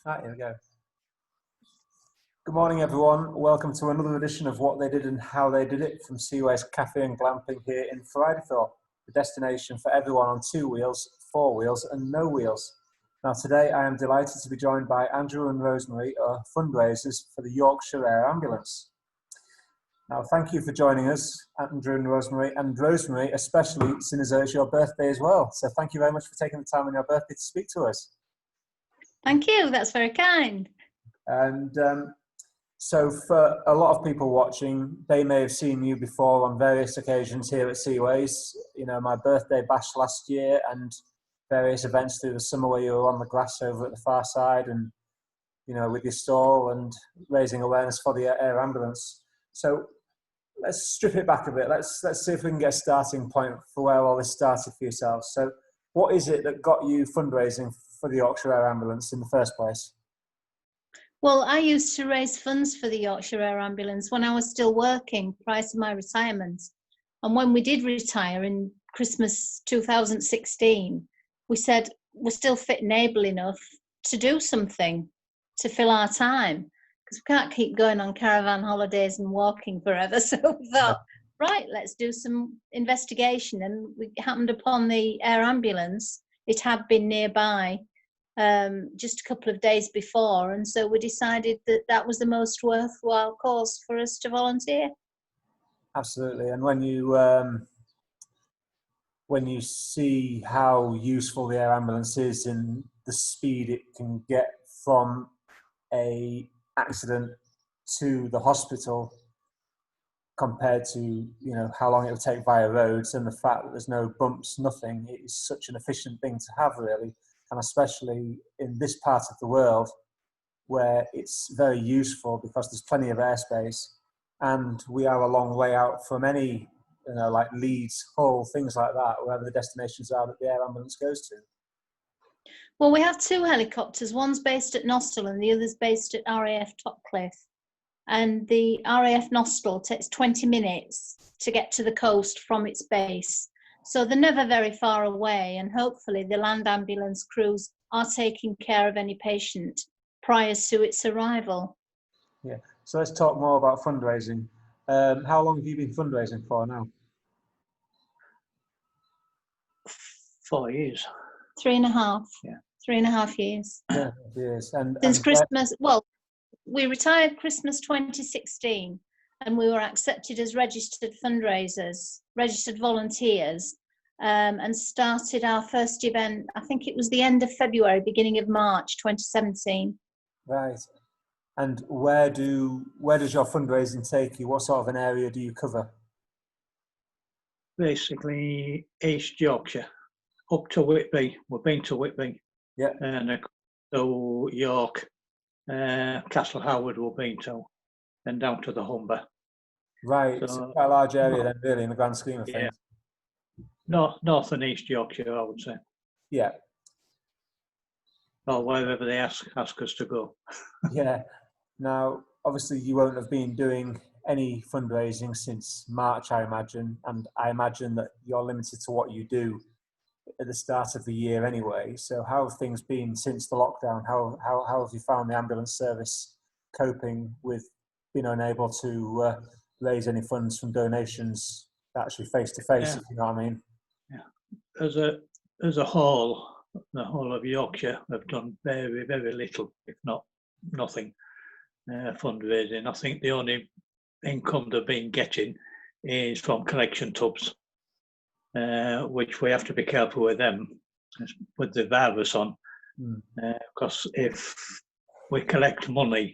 Right, here we go. Good morning, everyone. Welcome to another edition of What They Did and How They Did It from Seaways Cafe and Glamping here in Friday-thorpe, the destination for everyone on 2 wheels, 4 wheels and no wheels. Now today I am delighted to be joined by Andrew and Rosemary, fundraisers for the Yorkshire Air Ambulance. Now thank you for joining us, Andrew and Rosemary especially since it's your birthday as well. So thank you very much for taking the time on your birthday to speak to us. Thank you, that's very kind. And so for a lot of people watching, they may have seen you before on various occasions here at Seaways. You know, my birthday bash last year and various events through the summer where you were on the grass over at the far side and, you know, with your stall and raising awareness for the air ambulance. So let's strip it back a bit. Let's see if we can get a starting point for where all this started for yourselves. So what is it that got you fundraising for the Yorkshire Air Ambulance in the first place? Well, I used to raise funds for the Yorkshire Air Ambulance when I was still working prior to my retirement. And when we did retire in Christmas 2016, we said we're still fit and able enough to do something to fill our time, because we can't keep going on caravan holidays and walking forever. So we thought, right, let's do some investigation. And we happened upon the air ambulance. It had been nearby just a couple of days before, and so we decided that that was the most worthwhile cause for us to volunteer. Absolutely. And when you see how useful the air ambulance is and the speed it can get from a accident to the hospital compared to, you know, how long it will take via roads, and the fact that there's no bumps, nothing, it is such an efficient thing to have, really. And especially in this part of the world where it's very useful because there's plenty of airspace and we are a long way out from any, you know, like Leeds, Hull, things like that, wherever the destinations are that the air ambulance goes to. Well, we have 2 helicopters. One's based at Nostell and the other's based at RAF Topcliffe. And the RAF Nostell takes 20 minutes to get to the coast from its base. So they're never very far away, and hopefully the land ambulance crews are taking care of any patient prior to its arrival. Yeah, so let's talk more about fundraising. How long have you been fundraising for now? 4 years. 3.5. Yeah. 3.5 years. Yeah, years. And since Christmas, well, we retired Christmas 2016, and we were accepted as registered fundraisers, registered volunteers, and started our first event, I think it was the end of February, beginning of March 2017. Right. And where does your fundraising take you? What sort of an area do you cover? Basically, East Yorkshire, up to Whitby. We've been to Whitby. Yeah. And to York, Castle Howard we've been to, and down to the Humber. Right, so quite a large area then, really, in the grand scheme of things. North and East Yorkshire, I would say. Yeah. Or wherever they ask us to go. Yeah. Now, obviously, you won't have been doing any fundraising since March, I imagine, and I imagine that you're limited to what you do at the start of the year anyway. So how have things been since the lockdown? How have you found the ambulance service coping with being unable to raise any funds from donations actually face to face, if you know what I mean? Yeah. As a whole, the whole of Yorkshire have done very, very little, if not nothing, fundraising. I think the only income they've been getting is from collection tubs, which we have to be careful with them, with the virus on, because if we collect money,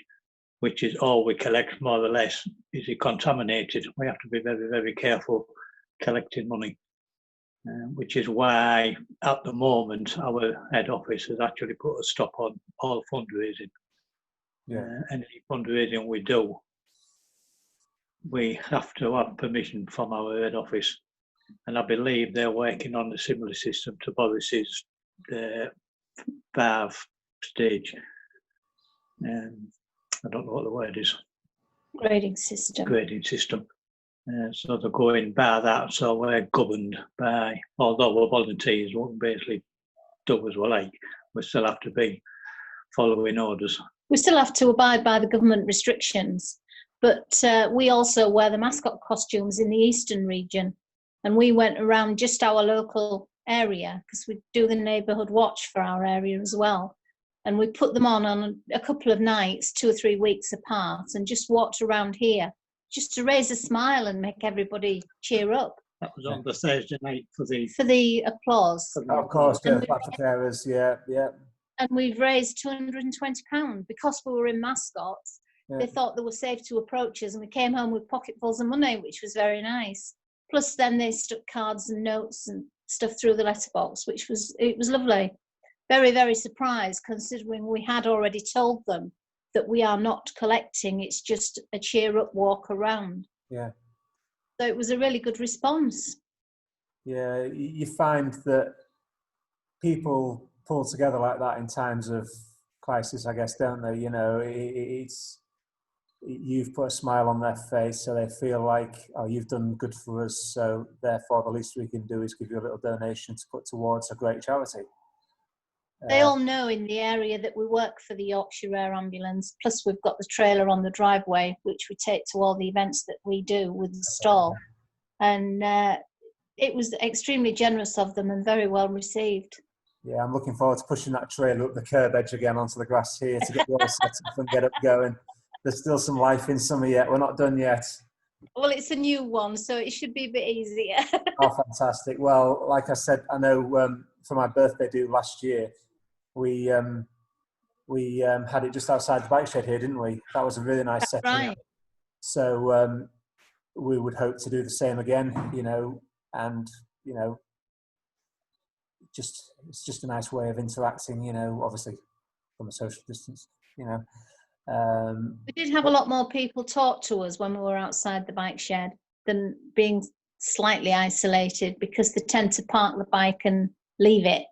which is all we collect more or less, is it contaminated, we have to be very, very careful collecting money, which is why at the moment our head office has actually put a stop on all fundraising. Any fundraising we do, we have to have permission from our head office. And I believe they're working on a similar system to Boris's VAV stage. I don't know what the word is. Grading system. Grading system. So they're going by that, so we're governed by, although we're volunteers, we can basically do as we like, we still have to be following orders. We still have to abide by the government restrictions, but we also wear the mascot costumes in the eastern region, and we went around just our local area because we do the neighbourhood watch for our area as well, and we put them on a couple of nights, 2 or 3 weeks apart, and just walked around here just to raise a smile and make everybody cheer up. That was on the Thursday night for the applause. Of course, yeah, for carers, yeah. And we've raised £220 because we were in mascots. Yeah. They thought they were safe to approach us, and we came home with pocketfuls of money, which was very nice. Plus, then they stuck cards and notes and stuff through the letterbox, it was lovely. Very, very surprised, considering we had already told them that we are not collecting. It's just a cheer up walk around. Yeah. So it was a really good response. Yeah, you find that people pull together like that in times of crisis, I guess, don't they? You know, you've put a smile on their face, so they feel like, oh, you've done good for us, so therefore the least we can do is give you a little donation to put towards a great charity. They all know in the area that we work for the Yorkshire Air Ambulance, plus we've got the trailer on the driveway, which we take to all the events that we do with the stall. And it was extremely generous of them and very well received. Yeah, I'm looking forward to pushing that trailer up the curb edge again onto the grass here to get the all set up and get up going. There's still some life in summer yet. We're not done yet. Well, it's a new one, so it should be a bit easier. Oh, fantastic. Well, like I said, I know for my birthday do last year, we had it just outside the bike shed here, didn't we? That was a really nice setting. Right. So we would hope to do the same again, you know, and, you know, it's just a nice way of interacting, you know, obviously from a social distance, you know. We did have a lot more people talk to us when we were outside the bike shed than being slightly isolated, because they tend to park the bike and leave it.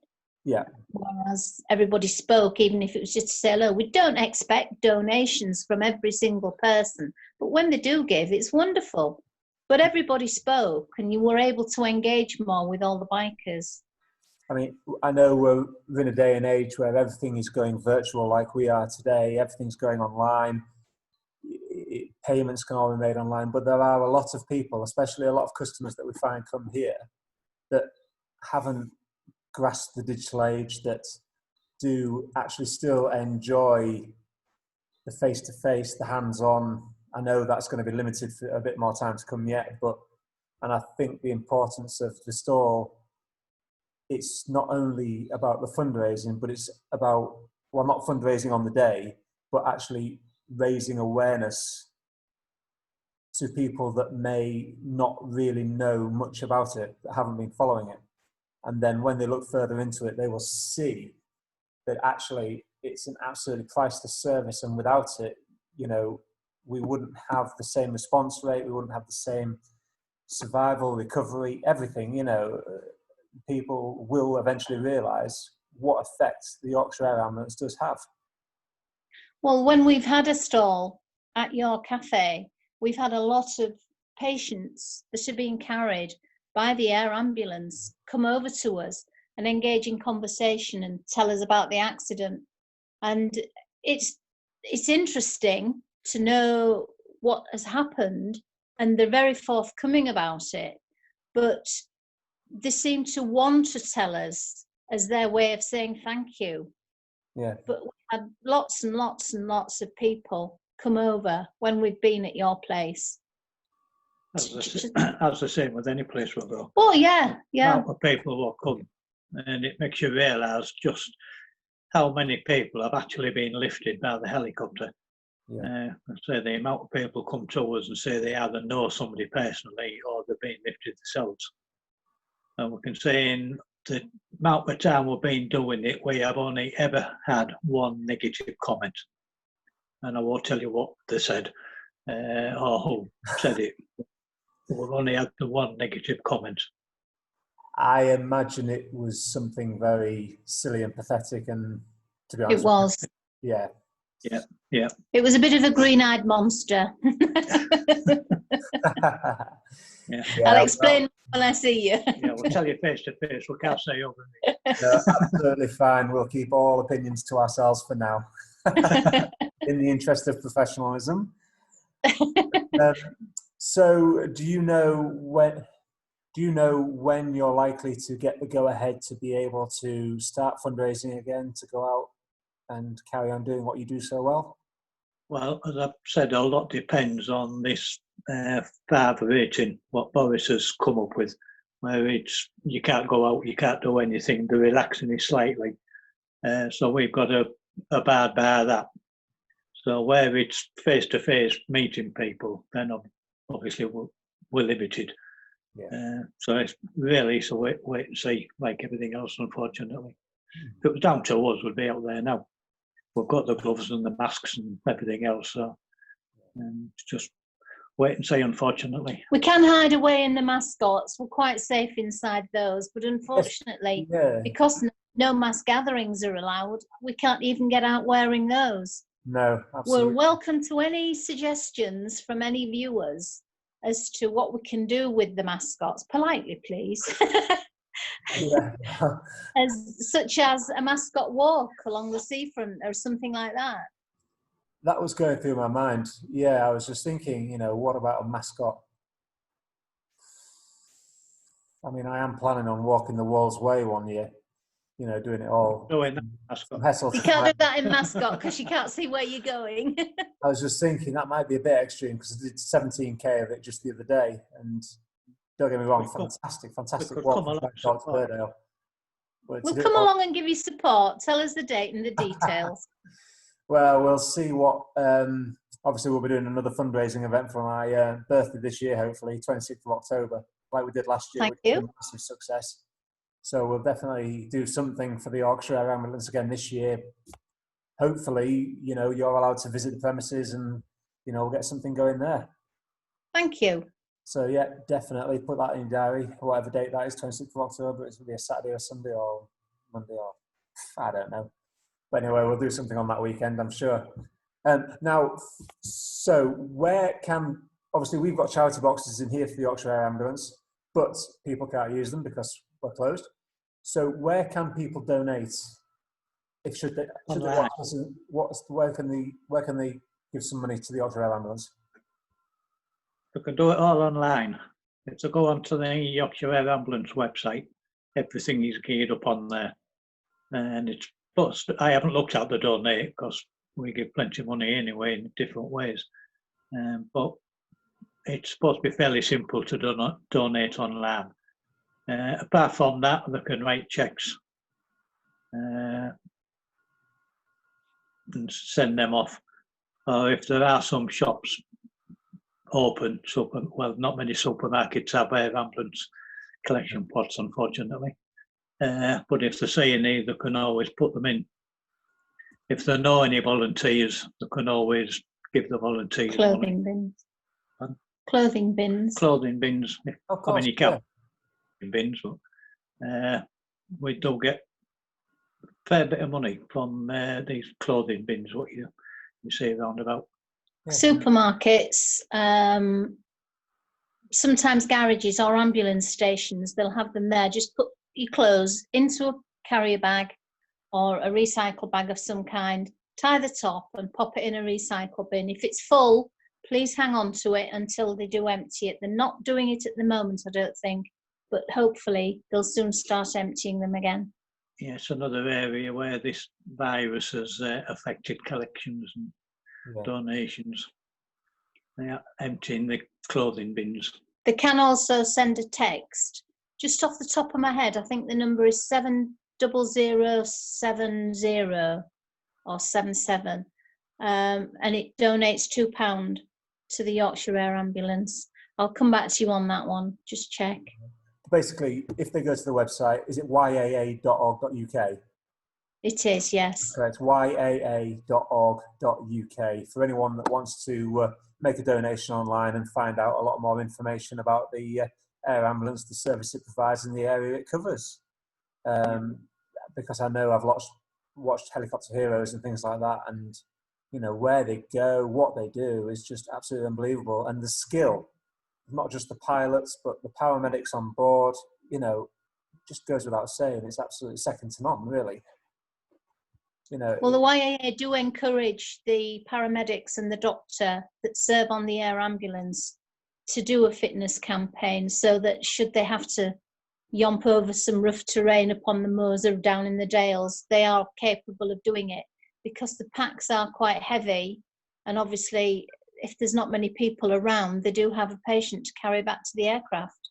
Yeah. Whereas everybody spoke, even if it was just to say hello. We don't expect donations from every single person, but when they do give, it's wonderful. But everybody spoke, and you were able to engage more with all the bikers. I mean, I know we're in a day and age where everything is going virtual like we are today. Everything's going online. Payments can all be made online. But there are a lot of people, especially a lot of customers that we find come here, that haven't grasped the digital age, that do actually still enjoy the face-to-face, the hands-on. I know that's going to be limited for a bit more time to come yet, and I think the importance of the stall, it's not only about the fundraising, but it's about, well, not fundraising on the day, but actually raising awareness to people that may not really know much about it, that haven't been following it. And then when they look further into it, they will see that actually it's an absolutely priceless service. And without it, you know, we wouldn't have the same response rate. We wouldn't have the same survival, recovery, everything, you know. People will eventually realise what effect the Yorkshire Air Ambulance does have. Well, when we've had a stall at your cafe, we've had a lot of patients that are being carried by the air ambulance come over to us and engage in conversation and tell us about the accident. And it's interesting to know what has happened, and they're very forthcoming about it. But they seem to want to tell us as their way of saying thank you. Yeah. But we had lots and lots and lots of people come over when we've been at your place. As the same with any place we'll go. Oh, yeah. Amount of people will come, and it makes you realise just how many people have actually been lifted by the helicopter. Yeah. So the amount of people come to us and say they either know somebody personally or they've been lifted themselves. And we can say in the amount of time we've been doing it, we have only ever had one negative comment. And I won't tell you what they said or who said it. We've only had the one negative comment. I imagine it was something very silly and pathetic, and to be honest, it was. Yeah. Yeah. It was a bit of a green-eyed monster. Yeah. I'll explain when I see you. Yeah, we'll tell you face to face. We can't say over me. No, absolutely fine. We'll keep all opinions to ourselves for now, in the interest of professionalism. So, do you know when you're likely to get the go-ahead to be able to start fundraising again, to go out and carry on doing what you do so well? Well, as I've said, a lot depends on this 5 rating, what Boris has come up with, where it's you can't go out, you can't do anything, they're relaxing it slightly. So we've got to abide by that. So where it's face-to-face meeting people, then obviously we're limited. Yeah. So it's really so wait and see, like everything else, unfortunately. If it was down to us, we'd be out there now. We've got the gloves and the masks and everything else, so it's just wait and see, unfortunately. We can hide away in the mascots. We're quite safe inside those, but unfortunately, because no mass gatherings are allowed, we can't even get out wearing those. No, absolutely. We're welcome to any suggestions from any viewers as to what we can do with the mascots. Politely, please. Yeah. Such as a mascot walk along the seafront or something like that. That was going through my mind. Yeah, I was just thinking, what about a mascot? I mean, I am planning on walking the Walls Way one year, doing it all. You can't do that in mascot because you can't see where you're going. I was just thinking that might be a bit extreme because I did 17k of it just the other day, and don't get me wrong, fantastic walk from Bangkok to Burdale. We'll come along and give you support. Tell us the date and the details. Well, we'll see what. Obviously, we'll be doing another fundraising event for my birthday this year, hopefully, 26th of October, like we did last year. Thank you. A massive success. So we'll definitely do something for the Yorkshire Air Ambulance again this year. Hopefully, you're allowed to visit the premises and, we'll get something going there. Thank you. So, yeah, definitely put that in your diary, whatever date that is, 26th of October. It's going to be a Saturday or Sunday or Monday or I don't know. But anyway, we'll do something on that weekend, I'm sure. Now, so obviously we've got charity boxes in here for the Yorkshire Air Ambulance, but people can't use them because we're closed. So where can people donate? Where can they give some money to the Yorkshire Air Ambulance? You can do it all online. If you go onto the Yorkshire Air Ambulance website, everything is geared up on there. And I haven't looked at the donate because we give plenty of money anyway in different ways. But it's supposed to be fairly simple to donate online. Apart from that, they can write cheques and send them off. Or if there are some shops open, not many supermarkets have air ambulance collection pots, unfortunately. But if they see a need, they can always put them in. If they know any volunteers, they can always give the volunteers clothing money. bins. Clothing bins. Clothing bins. Of course, you can't bins, but we do get a fair bit of money from these clothing bins, what you see around about. Yeah. Supermarkets, sometimes garages or ambulance stations, they'll have them there. Just put your clothes into a carrier bag or a recycle bag of some kind, tie the top and pop it in a recycle bin. If it's full, please hang on to it until they do empty it. They're not doing it at the moment, I don't think, but hopefully they'll soon start emptying them again. Yes, another area where this virus has affected collections and donations. They are emptying the clothing bins. They can also send a text. Just off the top of my head, I think the number is 70070 or 77, and it donates £2 to the Yorkshire Air Ambulance. I'll come back to you on that one. Just check. Basically, if they go to the website, is it yaa.org.uk? It is, yes. Correct. yaa.org.uk for anyone that wants to make a donation online and find out a lot more information about the air ambulance, the service it provides in the area it covers. Because I know I've watched Helicopter Heroes and things like that, and you know, where they go, what they do is just absolutely unbelievable. And the skill, not just the pilots, but the paramedics on board, you know, just goes without saying. It's absolutely second to none, really. You know, Well, the YAA do encourage the paramedics and the doctor that serve on the air ambulance to do a fitness campaign, so that should they have to yomp over some rough terrain upon the moors or down in the dales, they are capable of doing it, because the packs are quite heavy, and obviously if there's not many people around, they do have a patient to carry back to the aircraft.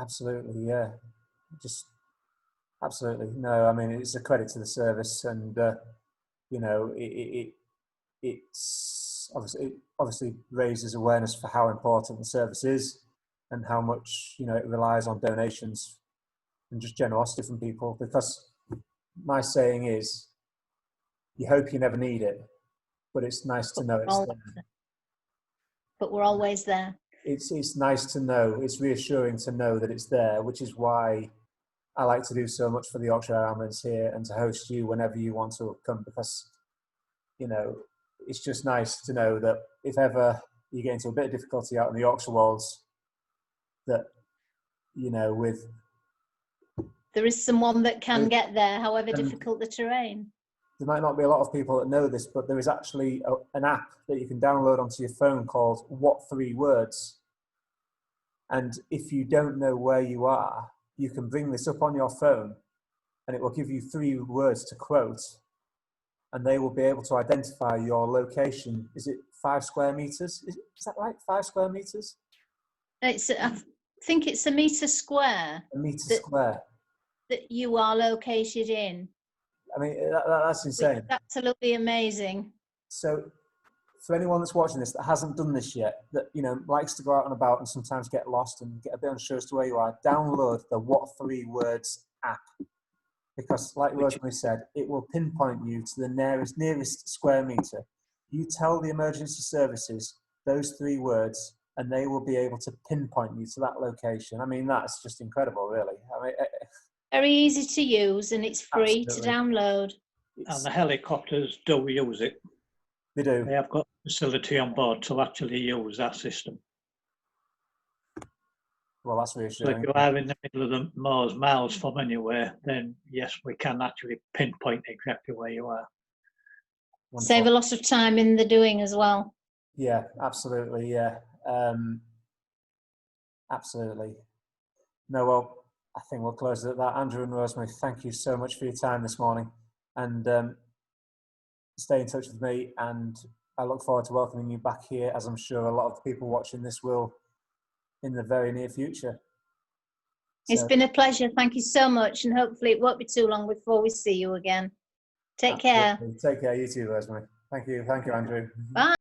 absolutely, yeah. Just absolutely. No, I mean, it's a credit to the service, and you know, it's obviously raises awareness for how important the service is, and how much, you know, it relies on donations and just generosity from people. Because my saying is, you hope you never need it, but it's nice to know it's there. But we're always there. It's nice to know, it's reassuring to know that it's there, which is why I like to do so much for the Yorkshire Air Ambulance here, and to host you whenever you want to come, because, you know, it's just nice to know that if ever you get into a bit of difficulty out in the Yorkshire wilds, that, you know, with... There is someone that can get there, however difficult the terrain. There might not be a lot of people that know this, but there is actually an app that you can download onto your phone called What 3 Words. And if you don't know where you are, you can bring this up on your phone, and it will give you 3 words to quote, and they will be able to identify your location. Is it 5 square meters? Is that right? 5 square meters? It's, I think it's a metre square. A metre square. That you are located in. I mean, that's insane. It's absolutely amazing. So for anyone that's watching this that hasn't done this yet, that, you know, likes to go out and about and sometimes get lost and get a bit unsure as to where you are, download the What 3 Words app, because like Rosemary said, it will pinpoint you to the nearest square metre. You tell the emergency services those 3 words, and they will be able to pinpoint you to that location. I mean, that's just incredible, really. I mean, very easy to use, and it's free to download. And the helicopters do use it. They do. They have got a facility on board to actually use that system. Well, that's reassuring. So if you are in the middle of the moors, miles from anywhere, then yes, we can actually pinpoint exactly where you are. Wonderful. Save a lot of time in the doing as well. Yeah, absolutely. Yeah, absolutely. No, well, I think we'll close it at that. Andrew and Rosemary, thank you so much for your time this morning, and stay in touch with me, and I look forward to welcoming you back here, as I'm sure a lot of the people watching this will in the very near future. It's been a pleasure. Thank you so much, and hopefully it won't be too long before we see you again. Take care. Take care. You too, Rosemary. Thank you. Thank you, Andrew. Bye.